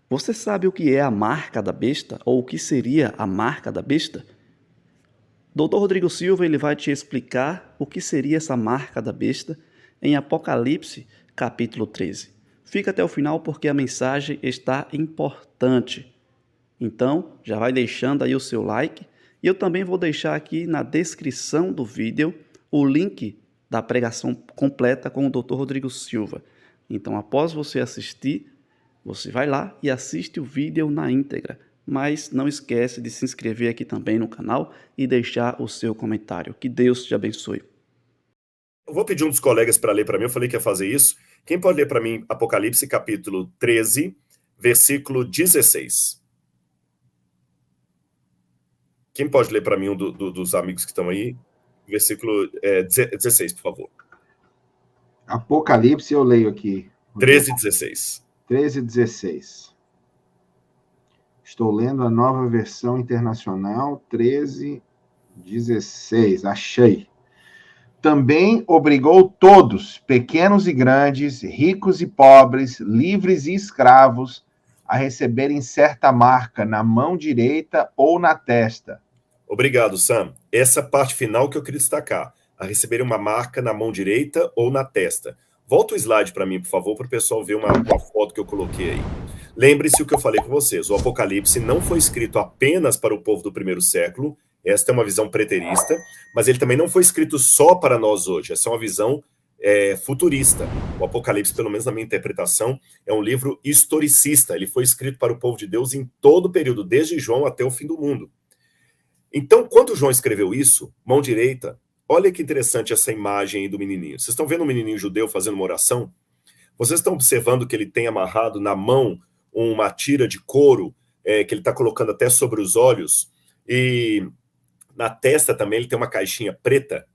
Você sabe o que é a marca da besta ou o que seria a marca da besta? Dr. Rodrigo Silva ele vai te explicar o que seria essa marca da besta em Apocalipse, capítulo 13. Fica até o final porque a mensagem está importante. Então, já vai deixando aí o seu like e eu também vou deixar aqui na descrição do vídeo o link da pregação completa com o Dr. Rodrigo Silva. Então, após você assistir, você vai lá e assiste o vídeo na íntegra. Mas não esquece de se inscrever aqui também no canal e deixar o seu comentário. Que Deus te abençoe. Eu vou pedir um dos colegas para ler para mim, eu falei que ia fazer isso. Quem pode ler para mim Apocalipse capítulo 13, versículo 16? Quem pode ler para mim dos amigos que estão aí? Versículo 16, por favor. Apocalipse eu leio aqui. 13, 16. 13, 16. Estou lendo a nova versão internacional, 13, 16. Achei. Também obrigou todos, pequenos e grandes, ricos e pobres, livres e escravos, a receberem certa marca na mão direita ou na testa. Obrigado, Sam. Essa parte final que eu queria destacar. A receberem uma marca na mão direita ou na testa. Volta o slide para mim, por favor, para o pessoal ver uma foto que eu coloquei aí. Lembre-se o que eu falei com vocês. O Apocalipse não foi escrito apenas para o povo do primeiro século. Esta é uma visão preterista. Mas ele também não foi escrito só para nós hoje. Essa é uma visão futurista. O Apocalipse, pelo menos na minha interpretação, é um livro historicista. Ele foi escrito para o povo de Deus em todo o período, desde João até o fim do mundo. Então, quando João escreveu isso, mão direita, olha que interessante essa imagem aí do menininho. Vocês estão vendo um menininho judeu fazendo uma oração? Vocês estão observando que ele tem amarrado na mão uma tira de couro, que ele está colocando até sobre os olhos, e na testa também ele tem uma caixinha preta.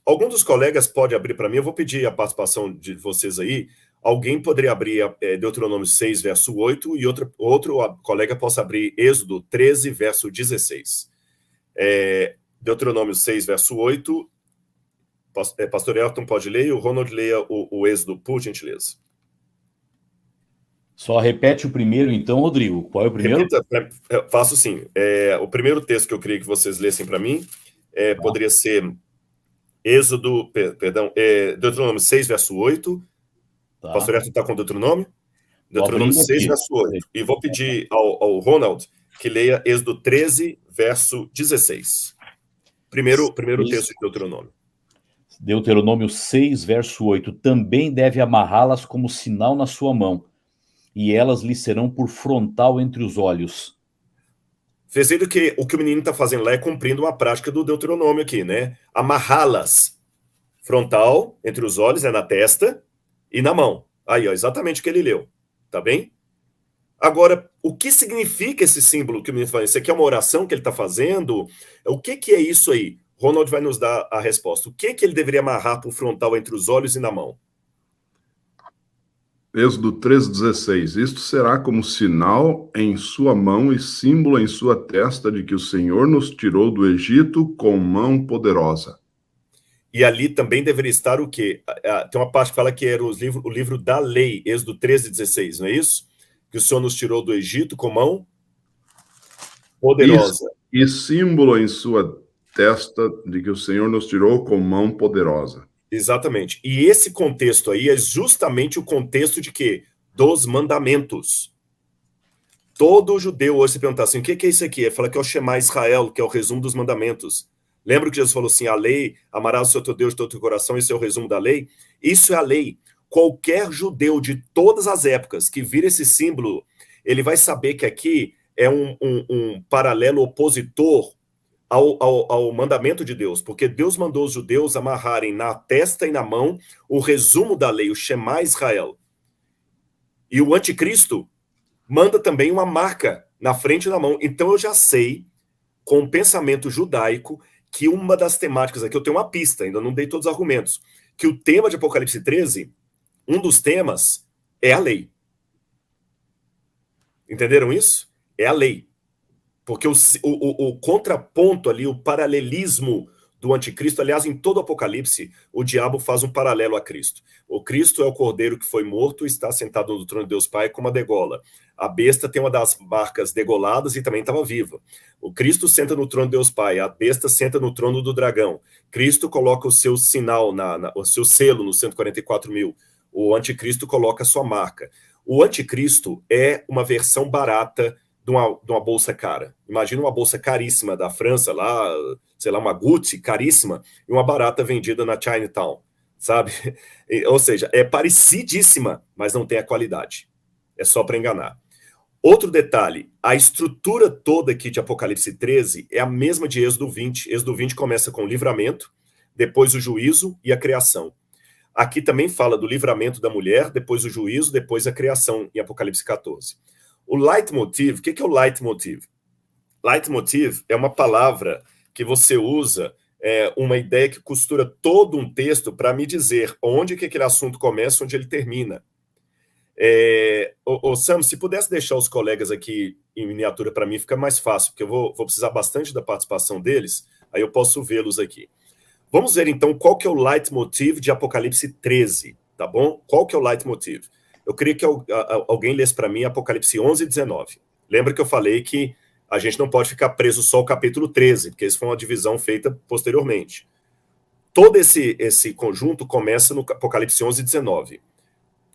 Algum dos colegas pode abrir para mim? Eu vou pedir a participação de vocês aí. Alguém poderia abrir Deuteronômio 6, verso 8, e outro colega possa abrir Êxodo 13, verso 16. Deuteronômio 6, verso 8. Pastor Elton pode ler, e o Ronald leia o Êxodo, por gentileza. Só repete o primeiro, então, Rodrigo. Qual é o primeiro? Repita, faço sim. O primeiro texto que eu queria que vocês lessem para mim poderia ser Deuteronômio 6, verso 8. Tá. Pastor Elton está com Deuteronômio? Deuteronômio 6, verso 8. E vou pedir ao Ronald que leia Êxodo 13, verso 16. Primeiro texto de Deuteronômio. Deuteronômio 6, verso 8. Também deve amarrá-las como sinal na sua mão, e elas lhe serão por frontal entre os olhos. Dizendo que o que o menino está fazendo lá é cumprindo uma prática do Deuteronômio aqui, né? Amarrá-las frontal entre os olhos, na testa e na mão. Aí, ó, exatamente o que ele leu. Tá bem? Agora, o que significa esse símbolo que o menino faz? Isso aqui é uma oração que ele está fazendo? O que é isso aí? Ronald vai nos dar a resposta. O que ele deveria amarrar por frontal entre os olhos e na mão? Êxodo 3,16. Isto será como sinal em sua mão e símbolo em sua testa de que o Senhor nos tirou do Egito com mão poderosa. E ali também deveria estar o quê? Tem uma parte que fala que era o livro da lei, Êxodo 13,16, não é isso? Que o Senhor nos tirou do Egito com mão poderosa. E símbolo em sua testa de que o Senhor nos tirou com mão poderosa. Exatamente. E esse contexto aí é justamente o contexto de quê? Dos mandamentos. Todo judeu hoje se perguntar assim, o que é isso aqui? Ele fala que é o Shema Israel, que é o resumo dos mandamentos. Lembra que Jesus falou assim, a lei, amarás o seu teu Deus de todo o teu coração, esse é o resumo da lei? Isso é a lei. Qualquer judeu de todas as épocas que vira esse símbolo, ele vai saber que aqui é um paralelo opositor ao mandamento de Deus, porque Deus mandou os judeus amarrarem na testa e na mão o resumo da lei, o Shema Israel. E o anticristo manda também uma marca na frente e na mão. Então eu já sei, com o pensamento judaico, que uma das temáticas aqui, eu tenho uma pista, ainda não dei todos os argumentos, que o tema de Apocalipse 13, um dos temas é a lei. Entenderam isso? É a lei. Porque o contraponto ali, o paralelismo do anticristo. Aliás, em todo o Apocalipse, o diabo faz um paralelo a Cristo. O Cristo é o cordeiro que foi morto e está sentado no trono de Deus Pai com uma degola. A besta tem uma das marcas degoladas e também estava viva. O Cristo senta no trono de Deus Pai, a besta senta no trono do dragão. Cristo coloca o seu sinal, o seu selo nos 144 mil. O anticristo coloca a sua marca. O anticristo é uma versão barata de uma bolsa cara. Imagina uma bolsa caríssima da França, lá, sei lá, uma Gucci caríssima, e uma barata vendida na Chinatown, sabe? Ou seja, é parecidíssima, mas não tem a qualidade. É só para enganar. Outro detalhe, a estrutura toda aqui de Apocalipse 13 é a mesma de Êxodo 20. Êxodo 20 começa com o livramento, depois o juízo e a criação. Aqui também fala do livramento da mulher, depois o juízo, depois a criação, em Apocalipse 14. O leitmotiv, o que é o leitmotiv? Leitmotiv é uma palavra que você usa, uma ideia que costura todo um texto para me dizer onde que aquele assunto começa, onde ele termina. Sam, se pudesse deixar os colegas aqui em miniatura para mim, fica mais fácil, porque eu vou precisar bastante da participação deles, aí eu posso vê-los aqui. Vamos ver, então, qual que é o leitmotiv de Apocalipse 13, tá bom? Qual que é o leitmotiv? Eu queria que alguém lesse para mim Apocalipse 11 e 19. Lembra que eu falei que a gente não pode ficar preso só ao capítulo 13, porque isso foi uma divisão feita posteriormente. Todo esse conjunto começa no Apocalipse 11 e 19.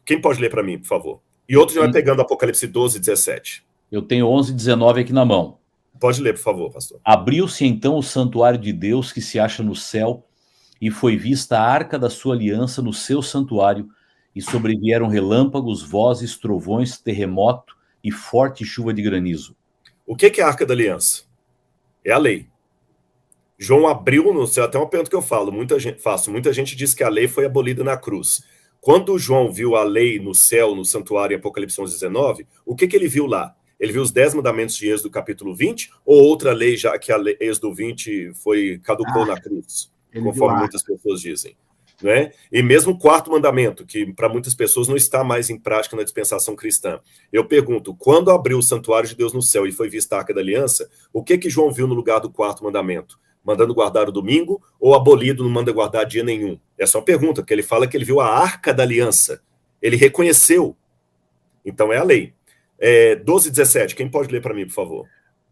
Quem pode ler para mim, por favor? E outro já vai pegando Apocalipse 12 e 17. Eu tenho 11 e 19 aqui na mão. Pode ler, por favor, pastor. Abriu-se então o santuário de Deus que se acha no céu, e foi vista a arca da sua aliança no seu santuário, e sobrevieram relâmpagos, vozes, trovões, terremoto e forte chuva de granizo. O que é a arca da aliança? É a lei. João abriu no céu, até uma pergunta que eu faço, muita gente diz que a lei foi abolida na cruz. Quando João viu a lei no céu, no santuário, em Apocalipse 11, 19, o que ele viu lá? Ele viu os 10 mandamentos de Êxodo capítulo 20, ou outra lei, já que a lei, Êxodo 20 caducou na cruz, conforme muitas pessoas dizem. Né? E mesmo o quarto mandamento, que para muitas pessoas não está mais em prática na dispensação cristã. Eu pergunto, quando abriu o santuário de Deus no céu e foi vista a arca da aliança, o que João viu no lugar do quarto mandamento? Mandando guardar o domingo ou abolido, não manda guardar dia nenhum? Essa é uma pergunta, porque ele fala que ele viu a arca da aliança. Ele reconheceu. Então é a lei. 12 e 17, quem pode ler para mim, por favor?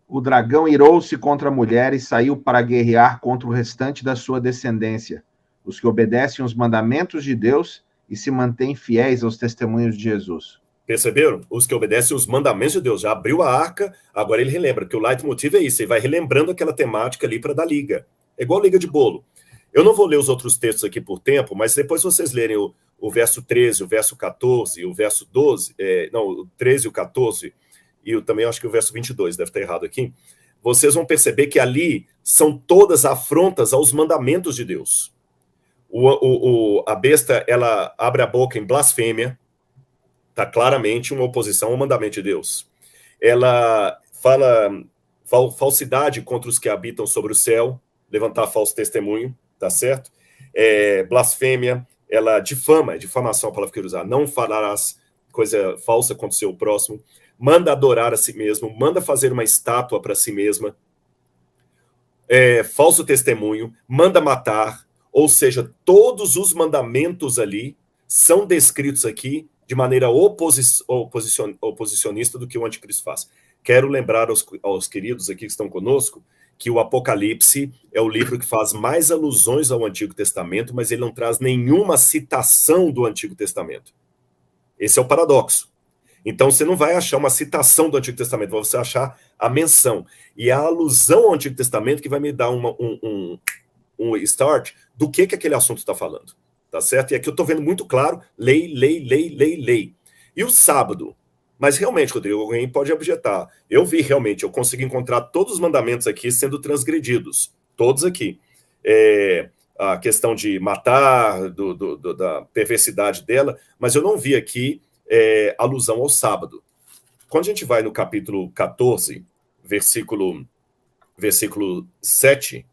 O dragão irou-se contra a mulher e saiu para guerrear contra o restante da sua descendência, os que obedecem os mandamentos de Deus e se mantêm fiéis aos testemunhos de Jesus. Perceberam? Os que obedecem os mandamentos de Deus. Já abriu a arca, agora ele relembra, que o leitmotiv é isso, ele vai relembrando aquela temática ali para dar liga. É igual liga de bolo. Eu não vou ler os outros textos aqui por tempo, mas depois vocês lerem o verso 13, o verso 14, o verso 12, o 13 e o 14, e eu também acho que o verso 22, deve estar errado aqui, vocês vão perceber que ali são todas afrontas aos mandamentos de Deus. A besta, ela abre a boca em blasfêmia, está claramente uma oposição ao mandamento de Deus. Ela fala falsidade contra os que habitam sobre o céu, levantar falso testemunho, tá certo? Blasfêmia, ela difama, difamação é a palavra que eu quero usar, não falarás coisa falsa contra o seu próximo, manda adorar a si mesmo, manda fazer uma estátua para si mesma, falso testemunho, manda matar, ou seja, todos os mandamentos ali são descritos aqui de maneira oposicionista do que o anticristo faz. Quero lembrar aos queridos aqui que estão conosco que o Apocalipse é o livro que faz mais alusões ao Antigo Testamento, mas ele não traz nenhuma citação do Antigo Testamento. Esse é o paradoxo. Então você não vai achar uma citação do Antigo Testamento, você vai achar a menção. E a alusão ao Antigo Testamento que vai me dar um start do que aquele assunto está falando. Tá certo? E aqui eu estou vendo muito claro, lei. E o sábado? Mas realmente, Rodrigo, alguém pode objetar. Eu consegui encontrar todos os mandamentos aqui sendo transgredidos. Todos aqui. A questão de matar, da perversidade dela, mas eu não vi aqui alusão ao sábado. Quando a gente vai no capítulo 14, versículo 7,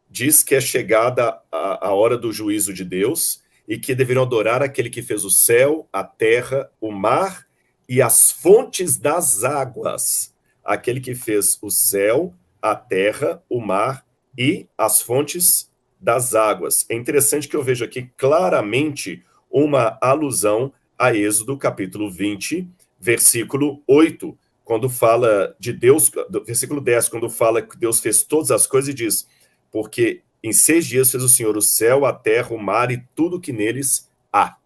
diz que é chegada a hora do juízo de Deus e que deveriam adorar aquele que fez o céu, a terra, o mar e as fontes das águas. Aquele que fez o céu, a terra, o mar e as fontes das águas. É interessante que eu vejo aqui claramente uma alusão a Êxodo capítulo 20, versículo 8, quando fala de Deus, versículo 10, quando fala que Deus fez todas as coisas e diz, porque em 6 dias fez o Senhor o céu, a terra, o mar e tudo que neles há.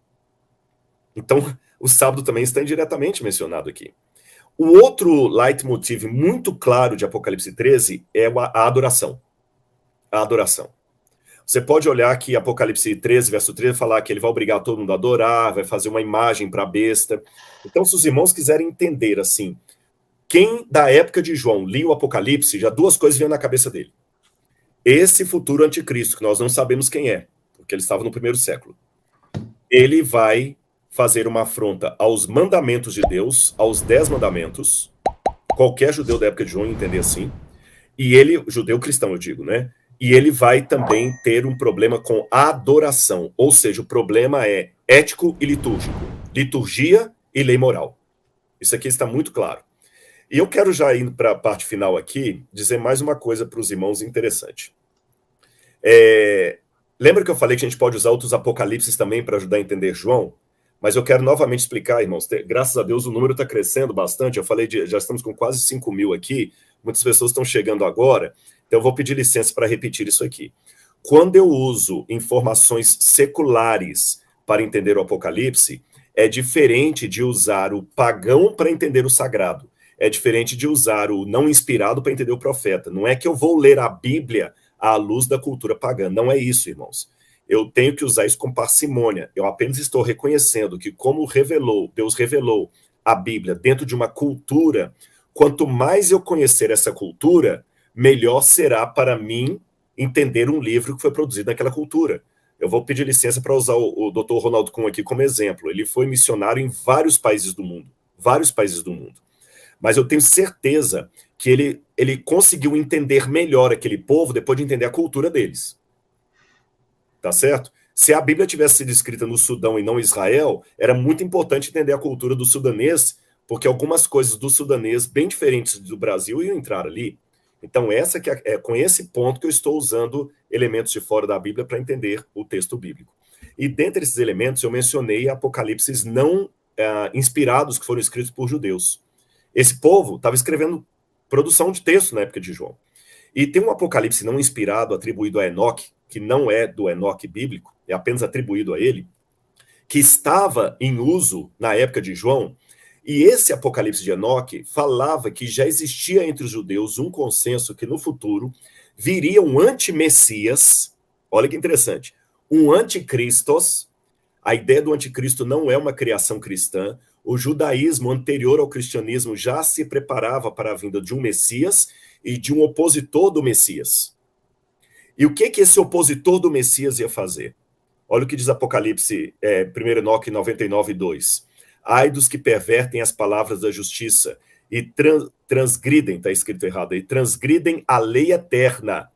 Então, o sábado também está indiretamente mencionado aqui. O outro leitmotiv muito claro de Apocalipse 13 é a adoração. A adoração. Você pode olhar que Apocalipse 13, verso 13, falar que ele vai obrigar todo mundo a adorar, vai fazer uma imagem para a besta. Então, se os irmãos quiserem entender, assim, quem da época de João lia o Apocalipse, já 2 coisas vêm na cabeça dele. Esse futuro anticristo, que nós não sabemos quem é, porque ele estava no 1º século, ele vai fazer uma afronta aos mandamentos de Deus, aos 10 mandamentos, qualquer judeu da época de João entender assim, e ele, judeu cristão eu digo, né? E ele vai também ter um problema com adoração, ou seja, o problema é ético e litúrgico, liturgia e lei moral. Isso aqui está muito claro. E eu quero já ir para a parte final aqui, dizer mais uma coisa para os irmãos interessante. Lembra que eu falei que a gente pode usar outros apocalipses também para ajudar a entender João? Mas eu quero novamente explicar, irmãos, graças a Deus o número está crescendo bastante, eu falei, já estamos com quase 5.000 aqui, muitas pessoas estão chegando agora, então eu vou pedir licença para repetir isso aqui. Quando eu uso informações seculares para entender o Apocalipse, é diferente de usar o pagão para entender o sagrado, é diferente de usar o não inspirado para entender o profeta. Não é que eu vou ler a Bíblia à luz da cultura pagã, não é isso, irmãos. Eu tenho que usar isso com parcimônia. Eu apenas estou reconhecendo que como Deus revelou a Bíblia dentro de uma cultura, quanto mais eu conhecer essa cultura, melhor será para mim entender um livro que foi produzido naquela cultura. Eu vou pedir licença para usar o Dr. Ronald Kuhn aqui como exemplo. Ele foi missionário em vários países do mundo. Mas eu tenho certeza que ele conseguiu entender melhor aquele povo depois de entender a cultura deles. Tá certo? Se a Bíblia tivesse sido escrita no Sudão e não em Israel, era muito importante entender a cultura do sudanês, porque algumas coisas do sudanês bem diferentes do Brasil iam entrar ali. Então, essa que é com esse ponto que eu estou usando elementos de fora da Bíblia para entender o texto bíblico. E dentre esses elementos, eu mencionei apocalipses não inspirados que foram escritos por judeus. Esse povo estava escrevendo produção de texto na época de João. E tem um apocalipse não inspirado, atribuído a Enoque, que não é do Enoque bíblico, é apenas atribuído a ele, que estava em uso na época de João, e esse apocalipse de Enoque falava que já existia entre os judeus um consenso que no futuro viria um anti-messias, olha que interessante, um anticristos. A ideia do anticristo não é uma criação cristã, o judaísmo anterior ao cristianismo já se preparava para a vinda de um Messias e de um opositor do Messias. E o que esse opositor do Messias ia fazer? Olha o que diz Apocalipse, 1 Enoque 99:2. Ai dos que pervertem as palavras da justiça e transgridem, está escrito errado aí, transgridem a lei eterna